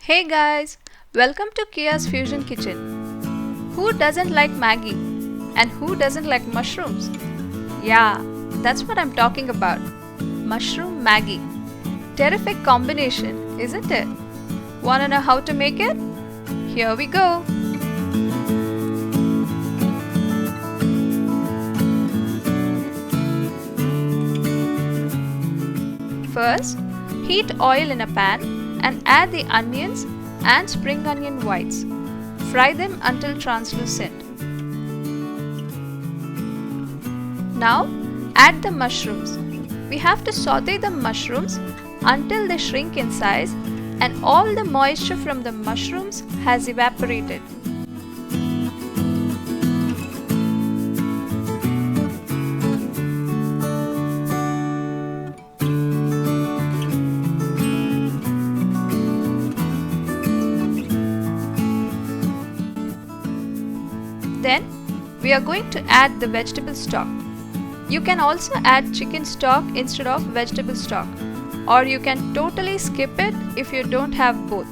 Hey guys, welcome to Kia's Fusion Kitchen. Who doesn't like Maggi? And who doesn't like mushrooms? Yeah, that's what I'm talking about. Mushroom Maggi. Terrific combination, isn't it? Wanna know how to make it? Here we go. First, heat oil in a pan and add the onions and spring onion whites. Fry them until translucent. Now, add the mushrooms. We have to saute the mushrooms until they shrink in size and all the moisture from the mushrooms has evaporated. Then, we are going to add the vegetable stock. You can also add chicken stock instead of vegetable stock, or you can totally skip it if you don't have both.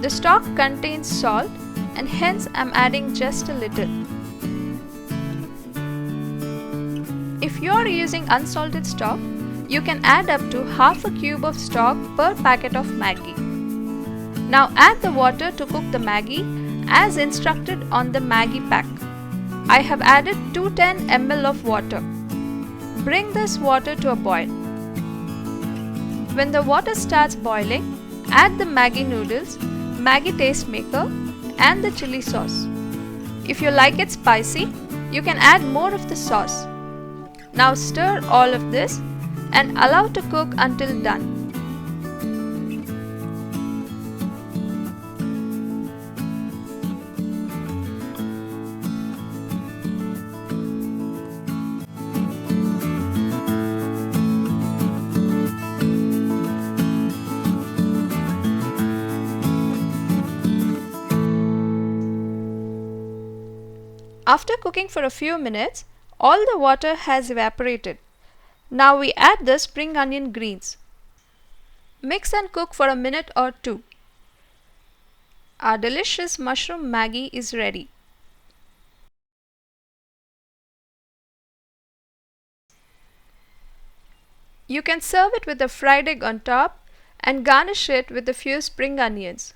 The stock contains salt and hence I'm adding just a little. If you are using unsalted stock, you can add up to half a cube of stock per packet of Maggi. Now add the water to cook the Maggi as instructed on the Maggi pack. I have added 210 ml of water. Bring this water to a boil. When the water starts boiling, add the Maggi noodles, Maggi taste maker and the chili sauce. If you like it spicy, you can add more of the sauce. Now stir all of this and allow to cook until done. After cooking for a few minutes, all the water has evaporated. Now we add the spring onion greens. Mix and cook for a minute or two. Our delicious mushroom Maggi is ready. You can serve it with a fried egg on top and garnish it with a few spring onions.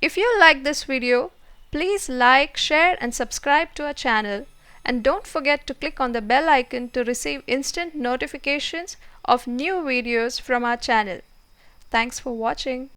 If you like this video, please like, share and subscribe to our channel, and don't forget to click on the bell icon to receive instant notifications of new videos from our channel. Thanks for watching.